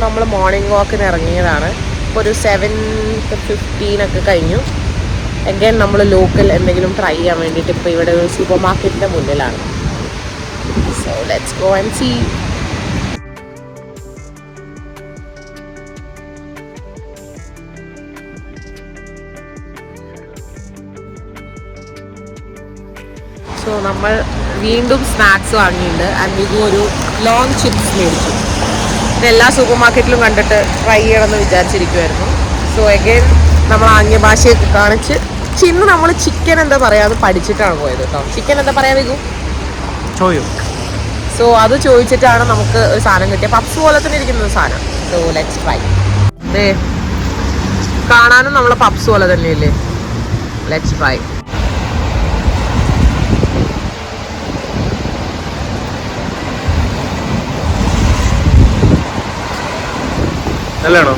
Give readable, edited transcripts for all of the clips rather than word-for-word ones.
നമ്മൾ മോർണിംഗ് വാക്കിന് ഇറങ്ങിയതാണ്. ഇപ്പോൾ ഒരു 7:15 കഴിഞ്ഞു. അഗൈൻ നമ്മൾ ലോക്കൽ എന്തെങ്കിലും ട്രൈ ചെയ്യാൻ വേണ്ടിയിട്ട് ഇപ്പോൾ ഇവിടെ ഒരു സൂപ്പർ മാർക്കറ്റിൻ്റെ മുന്നിലാണ്. So let's go and see. So നമ്മൾ വീണ്ടും സ്നാക്സ് വാങ്ങിയിട്ടുണ്ട്. ആൻഡ് ഇത് ഒരു ലോങ് ചിപ്സ് മേടിച്ചു. എല്ലാ സൂപ്പർ മാർക്കറ്റിലും കണ്ടിട്ട് ട്രൈ ചെയ്യണമെന്ന് വിചാരിച്ചിരിക്കുമായിരുന്നു. സോ അഗൈൻ നമ്മൾ ആംഗ്യ ഭാഷയൊക്കെ കാണിച്ച് ഇന്ന് നമ്മൾ ചിക്കൻ എന്താ പറയാന്ന് പഠിച്ചിട്ടാണ് പോയത് കേട്ടോ. ചിക്കൻ എന്താ പറയാ വികു? സോ അത് ചോദിച്ചിട്ടാണ് നമുക്ക് ഒരു സാധനം കിട്ടിയത്. പപ്സ് പോലെ തന്നെ ഇരിക്കുന്ന ഒരു സാധനം. So let's try. കാണാനും നമ്മളെ പപ്സ് പോലെ തന്നെയല്ലേ. Let's try. നല്ലതാണോ?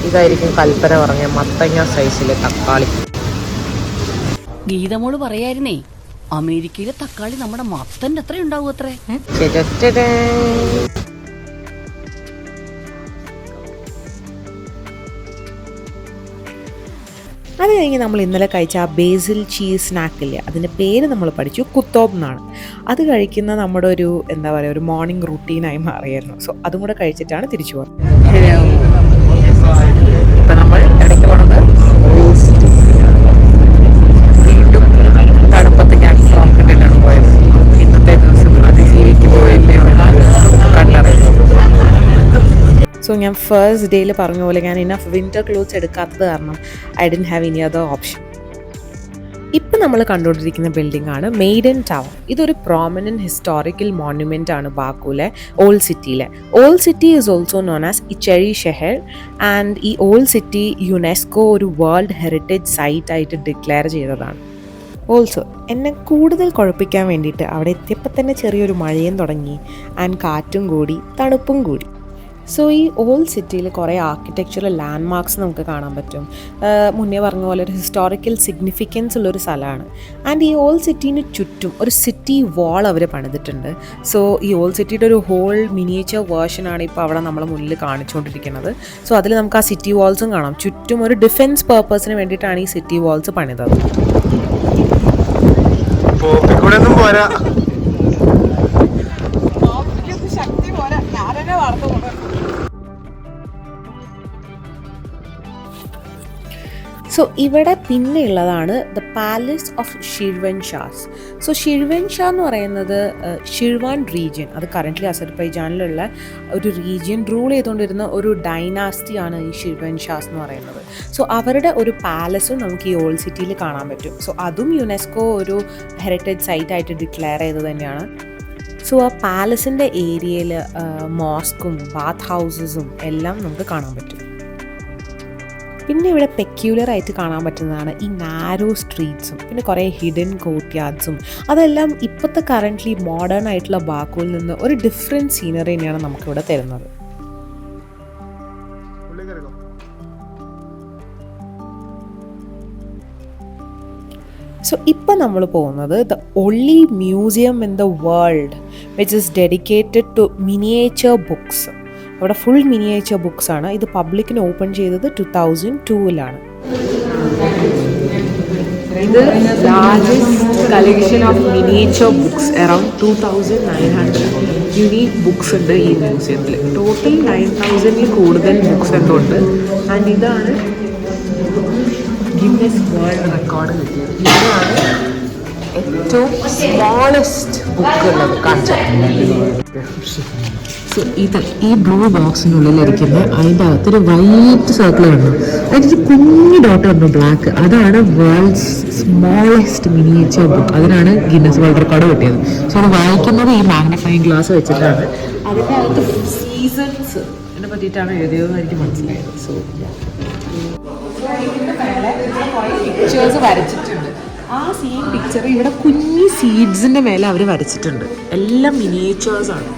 ഇതായിരിക്കും കൽപ്പന പറഞ്ഞ മത്തങ്ങ സൈസിലെ തക്കാളി. ഗീതമോള് പറയായിരുന്നേ, അമേരിക്കയിലെ തക്കാളി നമ്മുടെ മത്തന്റെ അത്ര ഉണ്ടാവും അത്രേ. അത് കഴിഞ്ഞ് നമ്മൾ ഇന്നലെ കഴിച്ച ആ ബേസിൽ ചീസ് സ്നാക്കില്ലേ, അതിൻ്റെ പേര് നമ്മൾ പഠിച്ചു, കുത്തോബ് എന്നാണ്. അത് കഴിക്കുന്ന നമ്മുടെ ഒരു എന്താ പറയുക, ഒരു മോർണിംഗ് റുട്ടീനായി മാറിയായിരുന്നു. സോ അതും കൂടെ കഴിച്ചിട്ടാണ് തിരിച്ചു പോകുന്നത്. ഇപ്പം നമ്മൾ ഇടയ്ക്ക് പോണത് വീണ്ടും തണുപ്പത്ത് ക്യാൻസർ ഹോസ്പിറ്റലിലാണ് പോയത്. ഇന്നത്തെ ദിവസം അതിജീവിക്കുമ്പോഴല്ലേ കണ്ടറിയുന്നത്. സോ ഞാൻ ഫസ്റ്റ് ഡേയിൽ പറഞ്ഞ പോലെ ഞാൻ ഇനഫ് വിൻ്റർ ക്ലോത്ത്സ് എടുക്കാത്തത് കാരണം I didn't have any other option. ഇപ്പം നമ്മൾ കണ്ടുകൊണ്ടിരിക്കുന്ന ബിൽഡിംഗ് ആണ് മെയ്ഡൻ ടവർ. ഇതൊരു പ്രോമിനൻറ്റ് ഹിസ്റ്റോറിക്കൽ മോണ്യുമെൻ്റ് ആണ് ബാക്കുവിലെ ഓൾഡ് സിറ്റിയിലെ. Old city is also known as Icheri Sheher. And ഈ ഓൾഡ് സിറ്റി യുനെസ്കോ ഒരു വേൾഡ് ഹെറിറ്റേജ് സൈറ്റ് ആയിട്ട് ഡിക്ലെയർ ചെയ്തതാണ്. ഓൾസോ എന്നെ കൂടുതൽ കുഴപ്പിക്കാൻ വേണ്ടിയിട്ട് അവിടെ എത്തിയപ്പോൾ തന്നെ ചെറിയൊരു മഴയും തുടങ്ങി, ആൻഡ് കാറ്റും കൂടി തണുപ്പും കൂടി. സോ ഈ ഓൾഡ് സിറ്റിയിൽ കുറേ ആർക്കിടെക്ചറൽ ലാൻഡ് മാർക്സ് നമുക്ക് കാണാൻ പറ്റും. മുന്നേ പറഞ്ഞ പോലെ ഒരു ഹിസ്റ്റോറിക്കൽ സിഗ്നിഫിക്കൻസ് ഉള്ളൊരു സ്ഥലമാണ്. ആൻഡ് ഈ ഓൾഡ് സിറ്റീന് ചുറ്റും ഒരു സിറ്റി വാൾ അവർ പണിതിട്ടുണ്ട്. സോ ഈ ഓൾഡ് സിറ്റിയുടെ ഒരു ഹോൾ മിനിയേച്ചർ വേർഷനാണ് ഇപ്പോൾ അവിടെ നമ്മളെ മുന്നിൽ കാണിച്ചുകൊണ്ടിരിക്കുന്നത്. സോ അതിൽ നമുക്ക് ആ സിറ്റി വാൾസും കാണാം. ചുറ്റും ഒരു ഡിഫെൻസ് പർപ്പസിന് വേണ്ടിയിട്ടാണ് ഈ സിറ്റി വാൾസ് പണിതത്. സോ ഇവിടെ പിന്നെ ഉള്ളതാണ് the palace of Shirvan Shahs. So Shirvan Shah എന്ന് പറയുന്നത് ഷിർവാൻ റീജിയൻ, അത് കറൻ്റ്ലി അസർബൈജാനിലുള്ള ഒരു റീജിയൻ റൂൾ ചെയ്തുകൊണ്ടിരുന്ന ഒരു ഡൈനാസ്റ്റിയാണ് ഈ ഷിർവൻ ഷാസ് എന്ന് പറയുന്നത്. സോ അവരുടെ ഒരു പാലസും നമുക്ക് ഈ ഓൾഡ് സിറ്റിയിൽ കാണാൻ പറ്റും. സോ അതും യുനെസ്കോ ഒരു ഹെറിറ്റേജ് സൈറ്റ് ആയിട്ട് ഡിക്ലെയർ ചെയ്തത് തന്നെയാണ്. സോ ആ പാലസിൻ്റെ ഏരിയയിൽ മോസ്കും ബാത്ത് ഹൗസസും എല്ലാം നമുക്ക് കാണാൻ പറ്റും. പിന്നെ ഇവിടെ പെക്യുലറായിട്ട് കാണാൻ പറ്റുന്നതാണ് ഈ നാരോ സ്ട്രീറ്റ്സും പിന്നെ കുറേ ഹിഡൻ കോർട്ട്യാർഡ്സും. അതെല്ലാം ഇപ്പോഴത്തെ കറൻ്റ്ലി മോഡേൺ ആയിട്ടുള്ള ബാക്കുവിൽ നിന്ന് ഒരു ഡിഫറെൻറ്റ് സീനറി തന്നെയാണ് നമുക്കിവിടെ തരുന്നത്. സോ ഇപ്പം നമ്മൾ പോകുന്നത് the only museum in the world which is dedicated to miniature books. അവിടെ ഫുൾ മിനിയേച്ചർ ബുക്സ് ആണ്. ഇത് പബ്ലിക്കിന് ഓപ്പൺ ചെയ്തത് 2002-ലാണ്. ഇത് largest collection of miniature books around 2900 unique books ഉണ്ട് ഈ മ്യൂസിയത്തിൽ. ടോട്ടൽ 9000-ൽ കൂടുതൽ ബുക്സ് എന്തോ ഉണ്ട്. ആൻഡ് ഇതാണ് ഗിന്നസ് വേൾഡ് റെക്കോർഡ് കിട്ടിയത്. ഇതാണ് ഏറ്റവും സ്മോളസ്റ്റ് ബുക്ക് ഉള്ളത് കാണിച്ചത്. സോ ഇത് ഈ ബ്ലൂ ബോക്സിനുള്ളിലിരിക്കുന്ന അതിൻ്റെ അകത്തൊരു വൈറ്റ് സർക്കിൾ കണ്ടു, അതിൻ്റെ കുഞ്ഞു ഡോട്ട് കണ്ടു ബ്ലാക്ക്. അതാണ് വേൾഡ്സ് സ്മോളസ്റ്റ് മിനിയേച്ചർ ബുക്ക്. അതിനാണ് ഗിന്നസ് വേൾഡ് റെക്കോർഡ് കിട്ടിയത്. സോ അത് വായിക്കുന്നത് ഈ മാഗ്നിഫൈയിങ് ഗ്ലാസ് വെച്ചിട്ടാണ്. അതിൻ്റെ അകത്ത് സീസൺസ് ഇതിനെ പറ്റിയിട്ടാണ് എഴുതിയതെന്ന് എനിക്ക് മനസ്സിലായത്. സോ ഇതിൻ്റെ മേലെ കുറേ പിക്ചേഴ്സ് വരച്ചിട്ടുണ്ട്. ആ സെയിം പിക്ചർ ഇവിടെ കുഞ്ഞി സീഡ്സിൻ്റെ മേലെ അവർ വരച്ചിട്ടുണ്ട്. എല്ലാം മിനിയേച്ചേഴ്സാണ്.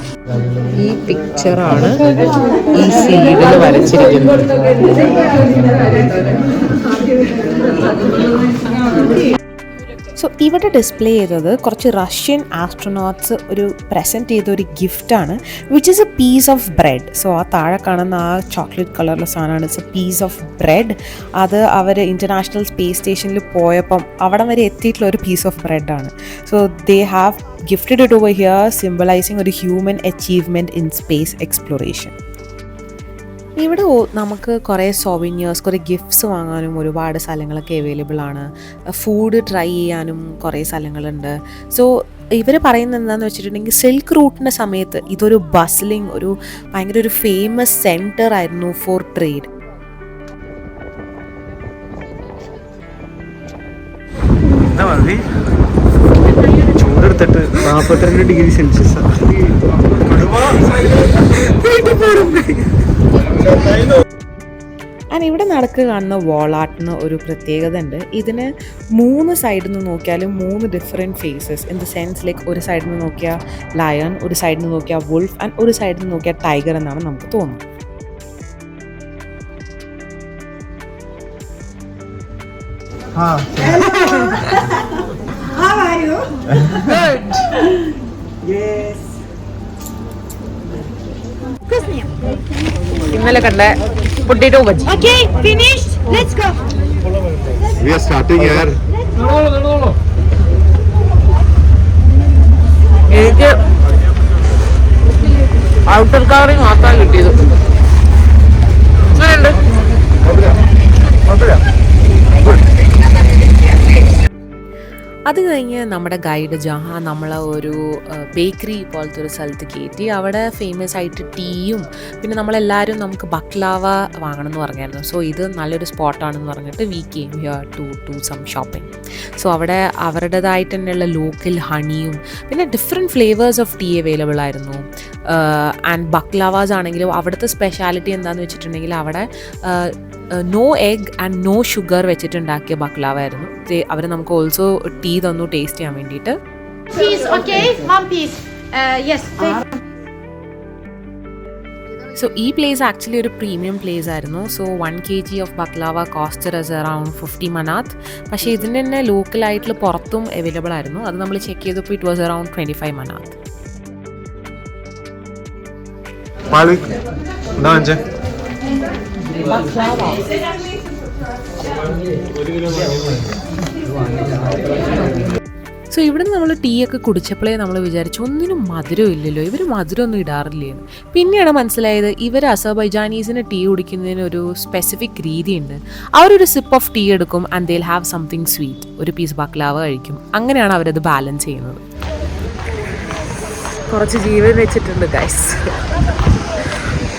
ഈ പിക്ചറാണ് ഈ സീഡിൽ വരച്ചിരിക്കുന്നത്. സോ സോ ഇവിടെ ഡിസ്പ്ലേ ചെയ്തത് കുറച്ച് റഷ്യൻ ആസ്ട്രോനോട്ട്സ് ഒരു പ്രസൻറ്റ് ചെയ്ത ഒരു ഗിഫ്റ്റാണ്, which is a piece of bread. So ആ താഴെ കാണുന്ന ആ ചോക്ലേറ്റ് കളറുള്ള സാധനമാണ്, it's a piece of bread. അത് അവർ ഇൻ്റർനാഷണൽ സ്പേസ് സ്റ്റേഷനിൽ പോയപ്പം അവിടെ വരെ എത്തിയിട്ടുള്ള ഒരു പീസ് ഓഫ് ബ്രെഡാണ്. So they have gifted it over here, symbolizing ഒരു human achievement in space exploration. ഇവിടെ നമുക്ക് കുറേ സോവിനിയേഴ്സ്, കുറേ ഗിഫ്റ്റ്സ് വാങ്ങാനും ഒരുപാട് സ്ഥലങ്ങളൊക്കെ അവൈലബിൾ ആണ്. ഫുഡ് ട്രൈ ചെയ്യാനും കുറേ സ്ഥലങ്ങളുണ്ട്. സോ ഇവർ പറയുന്നത് എന്താണെന്ന് വെച്ചിട്ടുണ്ടെങ്കിൽ സിൽക്ക് റൂട്ടിൻ്റെ സമയത്ത് ഇതൊരു ബസ്ലിംഗ്, ഒരു ഭയങ്കര ഒരു ഫേമസ് സെൻറ്റർ ആയിരുന്നു ഫോർ ട്രേഡ്. ചൂടെടുത്തിട്ട് 42 ഡിഗ്രി സെൽഷ്യസ്. ആൻഡ് ഇവിടെ നടക്ക് കാണുന്ന വാൾ ആർട്ടിന് ഒരു പ്രത്യേകത ഉണ്ട്. ഇതിന് 3 സൈഡിൽ നിന്ന് നോക്കിയാലും 3 different faces, in the sense like ഒരു സൈഡിൽ നിന്ന് നോക്കിയാൽ ലയൺ, ഒരു സൈഡിൽ നിന്ന് നോക്കിയാൽ വുൾഫ് ആൻഡ് ഒരു സൈഡിൽ നിന്ന് നോക്കിയാൽ ടൈഗർ എന്നാണ് നമുക്ക് തോന്നുന്നത്. How are you? Good. Yes. ഇന്നലെ കണ്ട potato bajji. Okay, finished. Let's go. We are starting here. എനിക്ക് ഔട്ടർ കവറിങ് മാത്രമാണ് കിട്ടിയത്. അങ്ങനെയുണ്ട്. അത് കഴിഞ്ഞ് നമ്മുടെ ഗൈഡ് ജഹാൻ നമ്മളെ ഒരു ബേക്കറി പോലത്തെ ഒരു സ്ഥലത്ത് കയറ്റി. അവിടെ ഫേമസ് ആയിട്ട് ടീയും പിന്നെ നമ്മളെല്ലാവരും നമുക്ക് ബക്ലാവ വാങ്ങണം എന്ന് പറഞ്ഞായിരുന്നു. സോ ഇത് നല്ലൊരു സ്പോട്ടാണെന്ന് പറഞ്ഞിട്ട് we came here to some shopping. So അവിടെ അവരുടേതായിട്ട് തന്നെയുള്ള ലോക്കൽ ഹണിയും പിന്നെ different flavours of tea available ആയിരുന്നു. ആൻഡ് ബക്ലാവാസ് ആണെങ്കിലും അവിടുത്തെ സ്പെഷ്യാലിറ്റി എന്താണെന്ന് വെച്ചിട്ടുണ്ടെങ്കിൽ അവിടെ no egg and no sugar വെച്ചിട്ടുണ്ടാക്കിയ ബക്ലാവ ആയിരുന്നു. അവർ നമുക്ക് ഓൾസോ ടീ തന്നു ടേസ്റ്റ് ചെയ്യാൻ വേണ്ടിയിട്ട്. Okay, 1 piece. Yes. സോ ഈ പ്ലേസ് ആക്ച്വലി ഒരു പ്രീമിയം പ്ലേസ് ആയിരുന്നു. So 1 kg of baklava costed as around 50 മനാത്ത്. പക്ഷേ ഇതിൻ്റെ തന്നെ ലോക്കലായിട്ടുള്ള പുറത്തും അവൈലബിൾ ആയിരുന്നു. അത് നമ്മൾ ചെക്ക് ചെയ്തപ്പോൾ ഇറ്റ് വാസ് അറൗണ്ട് 25 മനാത്ത്. സോ ഇവിടുന്ന് നമ്മൾ ടീ ഒക്കെ കുടിച്ചപ്പോഴേ നമ്മൾ വിചാരിച്ചു ഒന്നിനും മധുരം ഇല്ലല്ലോ, ഇവർ മധുരമൊന്നും ഇടാറില്ലേന്ന്. പിന്നെയാണ് മനസ്സിലായത് ഇവർ അസർബൈജാനീസിന് ടീ കുടിക്കുന്നതിന് ഒരു സ്പെസിഫിക് രീതിയുണ്ട്. അവരൊരു സിപ്പ് ഓഫ് ടീ എടുക്കും and they will have something sweet, ഒരു പീസ് ബക്ലാവ കഴിക്കും. അങ്ങനെയാണ് അവരത് ബാലൻസ് ചെയ്യുന്നത്. കുറച്ച് ജീവൻ വെച്ചിട്ടുണ്ട് ഗൈസ്.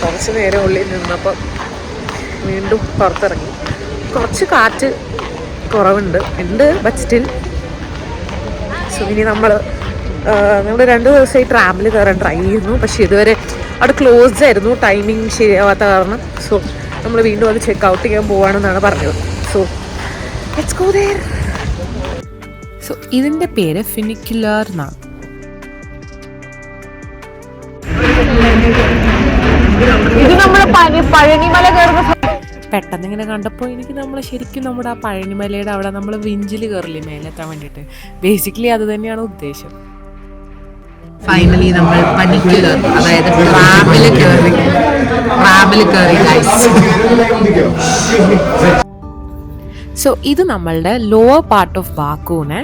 കുറച്ച് നേരം ഉള്ളിൽ നിന്നപ്പോൾ വീണ്ടും പുറത്തിറങ്ങി. കുറച്ച് കാറ്റ് കുറവുണ്ട് ബട്ട് സ്റ്റിൽ. സോ ഇനി നമ്മൾ 2 ദിവസമായി ട്രാമിൽ കയറാൻ ട്രൈ ചെയ്യുന്നു. പക്ഷേ ഇതുവരെ അവിടെ ക്ലോസ്ഡ് ആയിരുന്നു, ടൈമിങ് ശരിയാവാത്ത കാരണം. സോ നമ്മൾ വീണ്ടും അത് ചെക്ക് ഔട്ട് ചെയ്യാൻ പോവാണെന്നാണ് പറഞ്ഞത്. So let's go there. So ഇതിൻ്റെ പേര് ഫിനിക്കുലർ എന്നാണ്. ഇത് നമ്മൾ പഴനിമല കയറുന്ന പെട്ടെന്ന് ഇങ്ങനെ കണ്ടപ്പോൾ എനിക്ക് നമ്മൾ ശരിക്കും നമ്മുടെ ആ പഴനിമലയുടെ അവിടെ നമ്മൾ വിഞ്ചിൽ കയറില്ലേ മേലെത്താൻ വേണ്ടിയിട്ട്. ബേസിക്കലി അത് തന്നെയാണ് ഉദ്ദേശം. ഫൈനലി നമ്മൾ പനിക്കുലർ, അതായത് റാബിൽ കയറി ഗൈസ്. സോ ഇത് നമ്മളുടെ ലോവർ പാർട്ട് ഓഫ് ബാക്കുവിനെ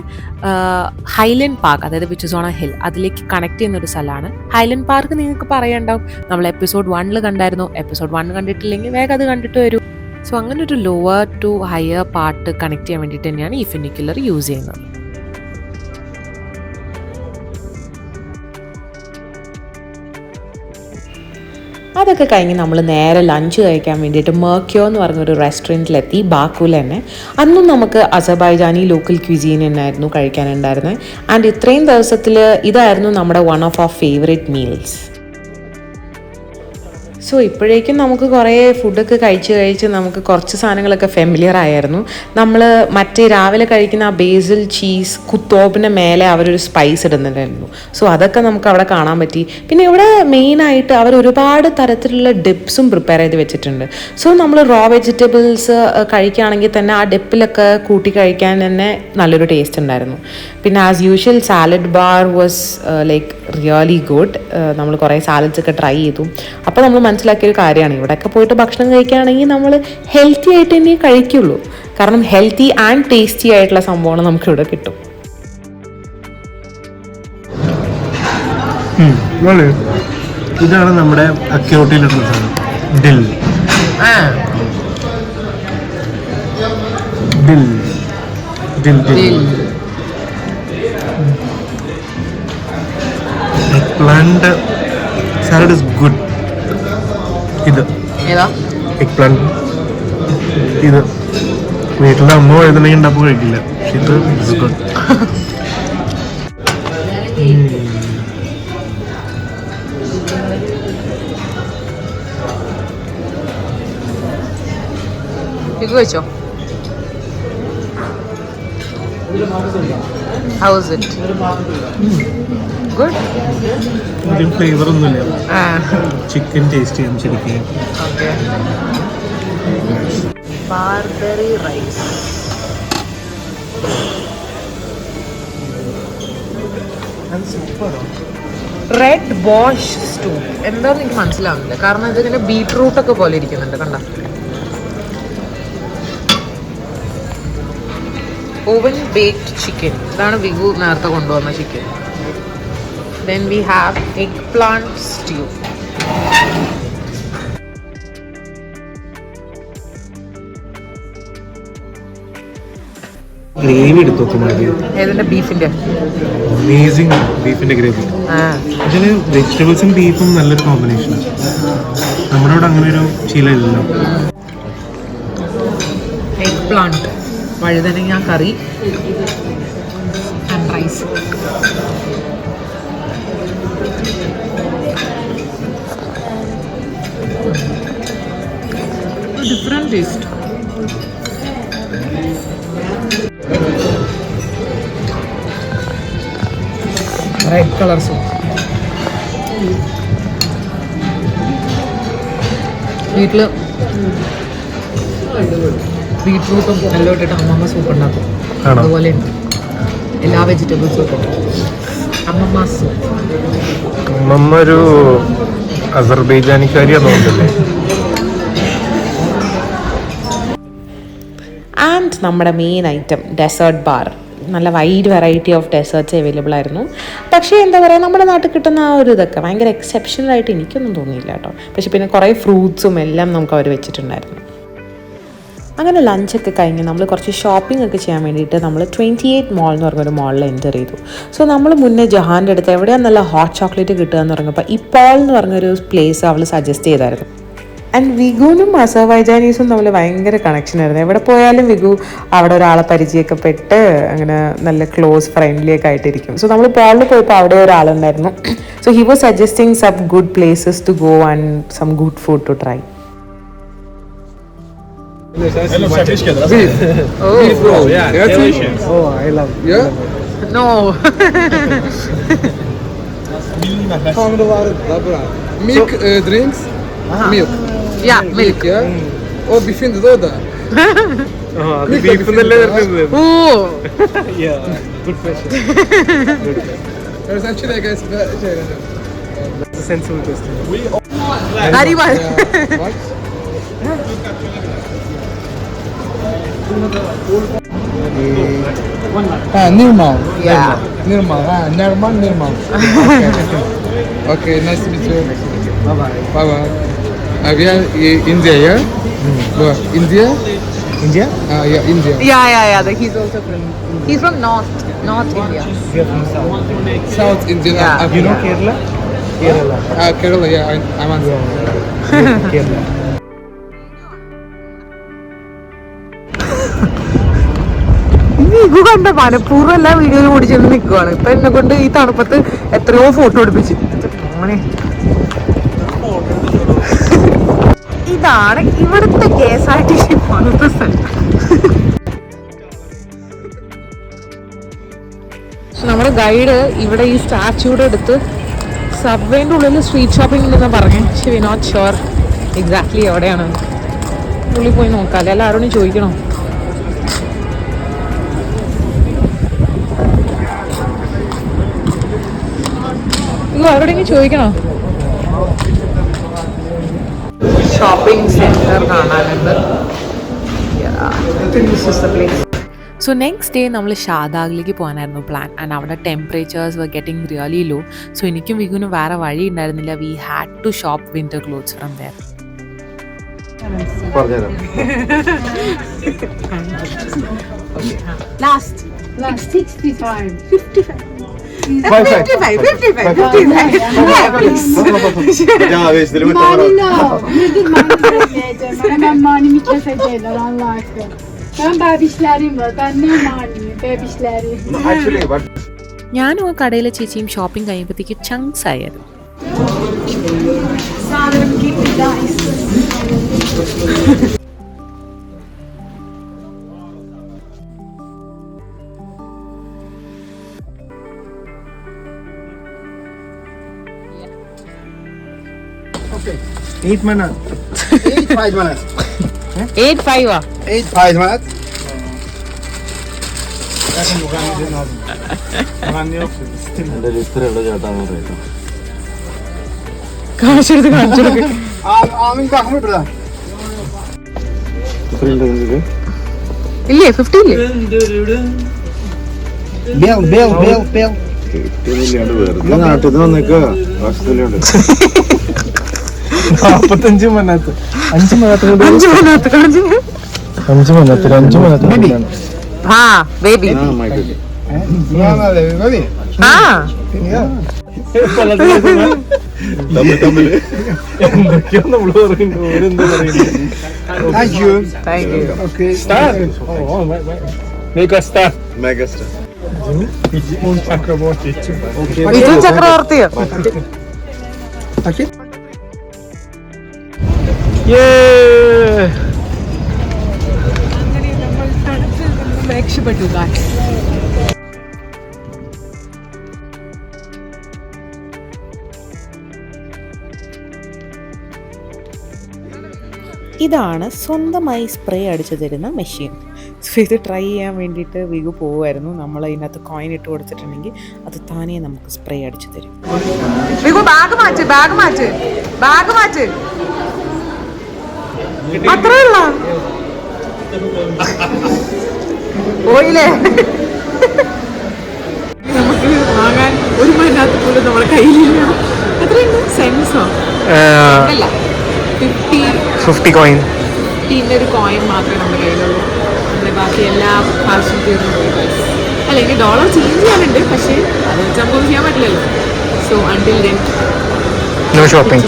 ഹൈലൻഡ് പാർക്ക്, അതായത് which is on a hill, അതിലേക്ക് കണക്ട് ചെയ്യുന്നൊരു സ്ഥലമാണ്. ഹൈലൻഡ് പാർക്ക് നിങ്ങൾക്ക് പറയാനുണ്ടാവും, നമ്മൾ എപ്പിസോഡ് 1 കണ്ടായിരുന്നു. എപ്പിസോഡ് 1 കണ്ടിട്ടില്ലെങ്കിൽ വേഗം അത് കണ്ടിട്ട് വരൂ. സോ അങ്ങനെ ഒരു lower to higher part connect ചെയ്യാൻ വേണ്ടിയിട്ട് തന്നെയാണ് ഈ ഫിനിക്കുലർ യൂസ് ചെയ്യുന്നത്. അതൊക്കെ കഴിഞ്ഞ് നമ്മൾ നേരെ ലഞ്ച് കഴിക്കാൻ വേണ്ടിയിട്ട് മെർക്യോ എന്ന് പറഞ്ഞൊരു റെസ്റ്റോറൻറ്റിലെത്തി, ബാക്കുവിൽ തന്നെ. അന്നും നമുക്ക് അസർബൈജാനി ലോക്കൽ ക്വിസീൻ തന്നെയായിരുന്നു കഴിക്കാനുണ്ടായിരുന്നത്. ആൻഡ് ഇത്രയും ദിവസത്തിൽ ഇതായിരുന്നു നമ്മുടെ one of our favourite meals. So ഇപ്പോഴേക്കും നമുക്ക് കുറേ ഫുഡൊക്കെ കഴിച്ച് നമുക്ക് കുറച്ച് സാധനങ്ങളൊക്കെ ഫെമിലിയർ ആയിരുന്നു. നമ്മൾ മറ്റേ രാവിലെ കഴിക്കുന്ന ആ ബേസിൽ ചീസ് കുത്തോപ്പിന് മേലെ അവരൊരു സ്പൈസ് ഇടുന്നുണ്ടായിരുന്നു. സോ അതൊക്കെ നമുക്ക് അവിടെ കാണാൻ പറ്റി. പിന്നെ ഇവിടെ മെയിനായിട്ട് അവർ ഒരുപാട് തരത്തിലുള്ള ഡിപ്സും പ്രിപ്പയർ ചെയ്ത് വെച്ചിട്ടുണ്ട്. സോ നമ്മൾ റോ വെജിറ്റബിൾസ് കഴിക്കുകയാണെങ്കിൽ തന്നെ ആ ഡിപ്പിലൊക്കെ കൂട്ടി കഴിക്കാൻ തന്നെ നല്ലൊരു ടേസ്റ്റ് ഉണ്ടായിരുന്നു. പിന്നെ as usual salad bar was like really good. നമ്മൾ കുറേ സാലഡ്സ് ഒക്കെ ട്രൈ ചെയ്തു. അപ്പോൾ നമ്മൾ മനസ്സിലാക്കിയൊരു കാര്യമാണ്, ഇവിടെയൊക്കെ പോയിട്ട് ഭക്ഷണം കഴിക്കുകയാണെങ്കിൽ നമ്മൾ ഹെൽത്തി ആയിട്ട് തന്നെ കഴിക്കുള്ളൂ. കാരണം ഹെൽത്തി ആൻഡ് ടേസ്റ്റി ആയിട്ടുള്ള സംഭവമാണ് നമുക്കിവിടെ കിട്ടും. ഇതാണ് നമ്മുടെ അക്യൂട്ടിലുള്ള സാധനം, ഡിൽ. ഡിൽ ഡിൽ ഡിൽ eggplant salad is good. ഇത് എഗ് പ്ലാന്റ് ഇത് വീട്ടിലെ അമ്മ എഴുതണമെങ്കിൽ ഉണ്ടാകുമ്പോൾ കഴിക്കില്ല. ഇത് ഇസ് ഗുഡ്. ഇത് വെച്ചോ. How is it? Good? ഒരു ഫ്ലേവർ ഒന്നുമില്ല. ചിക്കൻ ടേസ്റ്റ് ചെയ്യാം ശരിക്കും. Okay. Barbary rice. Red Bosch stew എന്താണെന്ന് എനിക്ക് മനസ്സിലാവുന്നില്ല. കാരണം ഇതിങ്ങനെ ബീട്രൂട്ട് ഒക്കെ പോലെ ഇരിക്കുന്നുണ്ട്. കണ്ട ഓവൻ ബേക്ഡ് ചിക്കൻ. ഇതാണ് വിഗു നേരത്തെ കൊണ്ടുവന്ന chicken. Then we have eggplant stew. Gravy എടുത്തു നോക്കി. ഏതിന്റെ? ബീഫിന്റെ. അമേസിംഗ് ബീഫിന്റെ ഗ്രേവി. ഇതിന് വെജിറ്റബിൾസും ബീഫും നല്ലൊരു കോമ്പിനേഷനാണ്. നമ്മുടെ അവിടെ അങ്ങനെ ഒരു ശീലമില്ലല്ലോ. എഗ് പ്ലാന്റ്, വഴുതനങ്ങ curry and rice. Different taste. Red colour soup. വീട്ടില് ബീട്രൂട്ടും എല്ലാം ഇട്ടിട്ട് അമ്മമ്മ സൂപ്പ് ഉണ്ടാക്കും. അതുപോലെ ഉണ്ട് എല്ലാ വെജിറ്റബിൾസും ഒക്കെ. അമ്മമ്മ സൂപ്പ്. അമ്മമ്മ ഒരു അസർബൈജാനിക്കാരിയാന്ന് തോന്നുന്നില്ലേ? ആൻഡ് നമ്മുടെ മെയിൻ ഐറ്റം ഡെസേർട്ട് ബാർ. നല്ല wide variety of desserts available ആയിരുന്നു. പക്ഷേ എന്താ പറയുക, നമ്മുടെ നാട്ടിൽ കിട്ടുന്ന ആ ഒരു ഇതൊക്കെ ഭയങ്കര എക്സെപ്ഷണലായിട്ട് എനിക്കൊന്നും തോന്നിയില്ല കേട്ടോ. പക്ഷെ പിന്നെ കുറേ ഫ്രൂട്ട്സും എല്ലാം നമുക്ക് അവർ വെച്ചിട്ടുണ്ടായിരുന്നു. അങ്ങനെ ലഞ്ചൊക്കെ കഴിഞ്ഞ് നമ്മൾ കുറച്ച് ഷോപ്പിംഗ് ഒക്കെ ചെയ്യാൻ വേണ്ടിയിട്ട് നമ്മൾ 28 മോൾ എന്ന് പറഞ്ഞൊരു മോളിൽ എൻ്റർ ചെയ്തു. സോ നമ്മൾ മുന്നേ ജഹാൻ്റെ അടുത്ത് എവിടെയാണ് നല്ല ഹോട്ട് ചോക്ലേറ്റ് കിട്ടുക എന്ന് പറഞ്ഞപ്പോൾ ഇപ്പോൾ എന്ന് പറഞ്ഞൊരു പ്ലേസ് അവൾ സജസ്റ്റ് ചെയ്തായിരുന്നു. ആൻഡ് വിഗുവിനും അസർബൈജാനീസും തമ്മിൽ ഭയങ്കര കണക്ഷൻ ആയിരുന്നു. എവിടെ പോയാലും വിഗു അവിടെ ഒരാളെ പരിചയമൊക്കെ പെട്ട് അങ്ങനെ നല്ല ക്ലോസ് ഫ്രണ്ട്ലി ഒക്കെ ആയിട്ടിരിക്കും. സോ നമ്മൾ പോളിൽ പോയപ്പോൾ അവിടെ ഒരാളുണ്ടായിരുന്നു. So he was suggesting some good places to go and some good food to try. No. Milk drinks? Milk. Yeah, milk. Yeah? Oh, beefin doda. Beef എന്നല്ലേ വരുന്നത്? Oh. Good question. There's actually, I guess, That's a sensible question. Arrival. what? Nirmal. Yeah. Nirmal. Nirmal. Okay, nice to meet you. Bye-bye. We are India, yeah? India? India? Yeah, India. Yeah. He's also from. He's from North India. South India. Yeah. You know Kerala? Kerala, yeah. I'm on. Kerala. വിഗു കണ്ട മനഃപൂർവ്വം എല്ലാ വീഡിയോയിലും ഓടിച്ചെന്ന് നിൽക്കുവാണ്. ഇപ്പൊ എന്നെ കൊണ്ട് ഈ തണുപ്പത്ത് എത്രയോ ഫോട്ടോ എടുപ്പിച്ചു. അങ്ങനെ ഇതാണ് ഇവിടുത്തെ KSRTC പോകുന്ന സ്ഥലം. നമ്മുടെ ഗൈഡ് ഇവിടെ ഈ സ്റ്റാച്യൂടെ അടുത്ത് സബ്വേൻ്റെ ഉള്ളിൽ സ്ട്രീറ്റ് ഷോപ്പിംഗ് ഉണ്ടെന്ന് പറഞ്ഞു. പക്ഷെ വി നോട്ട് ഷുവർ എക്സാക്ട്ലി എവിടെയാണ്. ഉള്ളിൽ പോയി നോക്കാം. എല്ലാവരോടും ചോദിക്കണോ? ഇത് ആരോടെങ്കിലും ചോദിക്കണോ? ഷോപ്പിംഗ് സെന്റർ കാണാനുണ്ട്. സോ നെക്സ്റ്റ് ഡേ നമ്മൾ ഷാദാഗിലേക്ക് പോകാനായിരുന്നു പ്ലാൻ. ആൻഡ് അവിടെ temperatures were getting really low. So എനിക്കും വിഗുനും വേറെ വഴി ഉണ്ടായിരുന്നില്ല. We had to shop winter clothes from there. Last 65. 55. 55. Hemen manimi kesecekler Allah aşkına. Ben bebişlerim var. Ben ne mani? Bebişlerim. ഞാനും ആ കടയിലെ ചേച്ചിയും ഷോപ്പിംഗ് കഴിയുമ്പോഴത്തേക്ക് ചങ്ക്സ് ആയിരുന്നു. Sanırım gitti guys. Okay. 8 minutes. 5 minutes. 85 ആ 5 minutes. കാണിച്ചെടുത്ത് Amin kalkma burada. ഇല്ലേ 50 ഇല്ലേ? Bel. നാട്ടിൽ നിന്ന് വന്നേക്ക് 45 മിനിറ്റ് 5 മിനിറ്റ് ആ ബേബി ആ എന്തൊക്കെയോ നമ്മള് പറയുന്നു. ഓരെന്താ പറയുന്നത്? Thank you. Thank you. Okay. Start. Make a start. ചക്രവർത്തി. വിജയൻ ചക്രവർത്തിയോ? Okay. രക്ഷപ്പെട്ടു ഗായ്സ്. ഇതാണ് സ്വന്തമായി സ്പ്രേ അടിച്ചു തരുന്ന മെഷീൻ. സോ ഇത് ട്രൈ ചെയ്യാൻ വേണ്ടിയിട്ട് വിഗു പോവുമായിരുന്നു. നമ്മൾ ഇതിനകത്ത് കോയിൻ ഇട്ട് കൊടുത്തിട്ടുണ്ടെങ്കിൽ അത് താനേ നമുക്ക് സ്പ്രേ അടിച്ചു തരും. വിഗു ബാഗ് മാറ്റ് അത്രയുള്ള പോയില്ലേ? നമുക്ക് വാങ്ങാൻ ഒരു മണിനകത്ത് പോലും നമ്മുടെ കയ്യിലില്ല. എത്രയുണ്ട്? സെൻസോ അല്ല 50 കോയിൻ. 50 ഒരു കോയിൻ മാത്രമേ നമ്മുടെ കയ്യിലുള്ളൂ. നമ്മുടെ ബാക്കി എല്ലാ കാശും തീർന്നു പോയി. അല്ലെങ്കിൽ ഡോളർ ചേഞ്ച് ചെയ്യാനുണ്ട്, പക്ഷേ അത് വെച്ച് നമുക്കൊന്നും ചെയ്യാൻ പറ്റില്ലല്ലോ. So until then no shopping.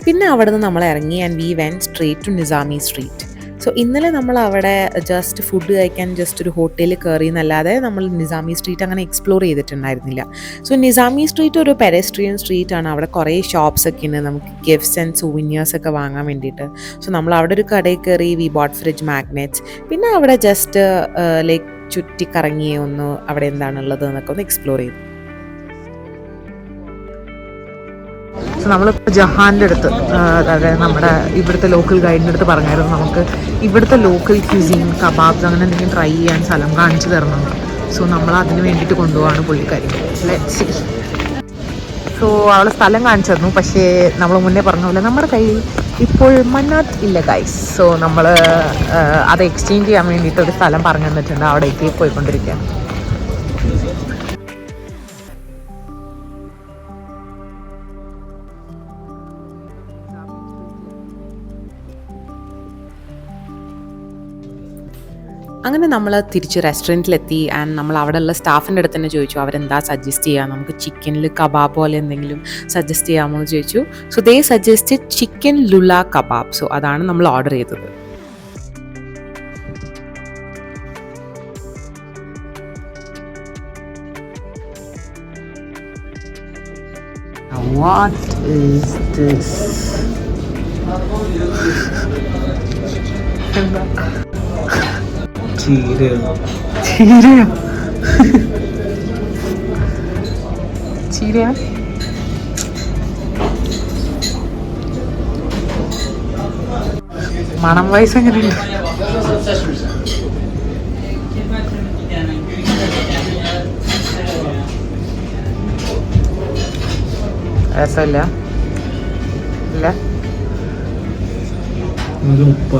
പിന്നെ അവിടെ നിന്ന് നമ്മൾ ഇറങ്ങി and we went straight to Nizami street. So ഇന്നലെ നമ്മൾ അവിടെ ജസ്റ്റ് ഫുഡ് കഴിക്കാൻ ജസ്റ്റ് ഒരു ഹോട്ടലിൽ കയറി എന്നല്ലാതെ നമ്മൾ നിസാമി സ്ട്രീറ്റ് അങ്ങനെ എക്സ്പ്ലോർ ചെയ്തിട്ടുണ്ടായിരുന്നില്ല. സോ നിസാമി സ്ട്രീറ്റ് ഒരു പെഡസ്ട്രിയൻ സ്ട്രീറ്റ് ആണ്. അവിടെ കുറേ ഷോപ്സ് ഒക്കെ ഉണ്ട് നമുക്ക് ഗിഫ്റ്റ്സ് ആൻഡ് സൂവിനിയേഴ്സ് ഒക്കെ വാങ്ങാൻ വേണ്ടിയിട്ട്. സോ നമ്മൾ അവിടെ ഒരു കടയിൽ കയറി വി ബോട്ട് ഫ്രിഡ്ജ് മാഗ്നറ്റ്സ്. പിന്നെ അവിടെ ജസ്റ്റ് ലൈക്ക് ചുറ്റിക്കറങ്ങി ഒന്ന് അവിടെ എന്താണുള്ളത് എന്നൊക്കെ ഒന്ന് എക്സ്പ്ലോർ ചെയ്തു. സോ നമ്മളിപ്പോൾ ജഹാൻ്റെ അടുത്ത്, അതായത് നമ്മുടെ ഇവിടുത്തെ ലോക്കൽ ഗൈഡിൻ്റെ അടുത്ത് പറഞ്ഞായിരുന്നു നമുക്ക് ഇവിടുത്തെ ലോക്കൽ ക്യൂസീൻ കബാബ്സ് അങ്ങനെ എന്തെങ്കിലും ട്രൈ ചെയ്യാൻ സ്ഥലം കാണിച്ചു തരണം. സോ നമ്മൾ അതിന് വേണ്ടിയിട്ട് കൊണ്ടുപോവാണ് പുള്ളിക്കാരി. Let's see. സോ അവൾ സ്ഥലം കാണിച്ചു തന്നു. പക്ഷേ നമ്മൾ മുന്നേ പറഞ്ഞ പോലെ നമ്മുടെ കയ്യിൽ ഇപ്പോൾ മന്നാത്ത് ഇല്ല ഗൈസ്. സോ നമ്മൾ അത് എക്സ്ചേഞ്ച് ചെയ്യാൻ വേണ്ടിയിട്ട് ഒരു സ്ഥലം പറഞ്ഞു തന്നിട്ടുണ്ട്. അവിടേക്ക് പോയിക്കൊണ്ടിരിക്കുകയാണ്. അങ്ങനെ നമ്മൾ തിരിച്ച് റെസ്റ്റോറൻറ്റിലെത്തി. ആൻഡ് നമ്മൾ അവിടെയുള്ള സ്റ്റാഫിൻ്റെ അടുത്ത് തന്നെ ചോദിച്ചു അവരെന്താ സജസ്റ്റ് ചെയ്യുക, നമുക്ക് ചിക്കനിൽ കബാബ് പോലെ എന്തെങ്കിലും സജസ്റ്റ് ചെയ്യാമോ എന്ന് ചോദിച്ചു. So they suggest chicken Lula kebab. So അതാണ് നമ്മൾ ഓർഡർ ചെയ്തത്. What is this? ചീരയോ? ചീരയോ? ചീരയാ? മണം വയസ്സ് എങ്ങനെയുണ്ട്? രസമില്ല? ഇല്ല? അത് ഉപ്പ.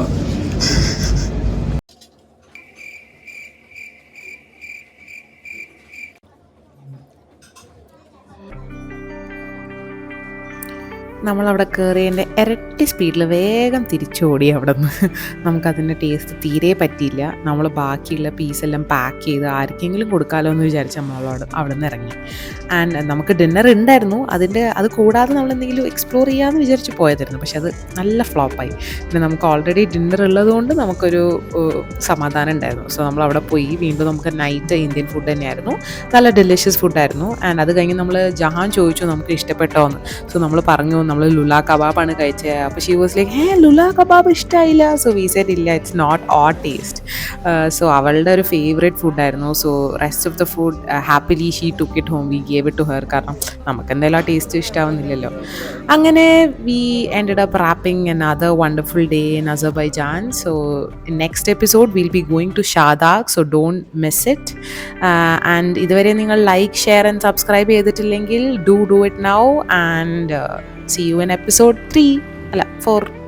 നമ്മളവിടെ കയറിയതിൻ്റെ ഇരട്ടി സ്പീഡിൽ വേഗം തിരിച്ചോടി അവിടെ നിന്ന്. നമുക്കതിൻ്റെ ടേസ്റ്റ് തീരെ പറ്റിയില്ല. നമ്മൾ ബാക്കിയുള്ള പീസെല്ലാം പാക്ക് ചെയ്ത് ആർക്കെങ്കിലും കൊടുക്കാമല്ലോ എന്ന് വിചാരിച്ച് നമ്മളവിടെ അവിടെ നിന്ന് ഇറങ്ങി. ആൻഡ് നമുക്ക് ഡിന്നർ ഉണ്ടായിരുന്നു. അത് കൂടാതെ നമ്മൾ എന്തെങ്കിലും എക്സ്പ്ലോർ ചെയ്യാമെന്ന് വിചാരിച്ച് പോയതായിരുന്നു. പക്ഷെ അത് നല്ല ഫ്ലോപ്പായി. പിന്നെ നമുക്ക് ഓൾറെഡി ഡിന്നർ ഉള്ളതുകൊണ്ട് നമുക്കൊരു സമാധാനം ഉണ്ടായിരുന്നു. സോ നമ്മളവിടെ പോയി വീണ്ടും നമുക്ക് നൈറ്റ് ഇന്ത്യൻ ഫുഡ് തന്നെയായിരുന്നു. നല്ല ഡെലിഷ്യസ് ഫുഡായിരുന്നു. ആൻഡ് അത് കഴിഞ്ഞ് നമ്മൾ ജഹാൻ ചോദിച്ചു നമുക്ക് ഇഷ്ടപ്പെട്ടോ എന്ന്. സോ നമ്മൾ പറഞ്ഞു നമ്മൾ ലുല കബാബാണ് കഴിച്ചത്. അപ്പോൾ she was like lula kebab ഇഷ്ടമായില്ല. സോ വി സെഡ് ഇല്ല, it's not our taste. So അവളുടെ ഒരു ഫേവറേറ്റ് ഫുഡായിരുന്നു. So rest of the food happily she took it home. We gave it to her. കാരണം നമുക്ക് എന്തായാലും ആ ടേസ്റ്റ് ഇഷ്ടാവുന്നില്ലല്ലോ. അങ്ങനെ we ended up wrapping another wonderful day in Azerbaijan. So in next episode we'll be going to Shadagh, so don't miss it. And ഇതുവരെ നിങ്ങൾ like share and subscribe ചെയ്തിട്ടില്ലെങ്കിൽ do it now and see you in episode 3 അല്ല 4.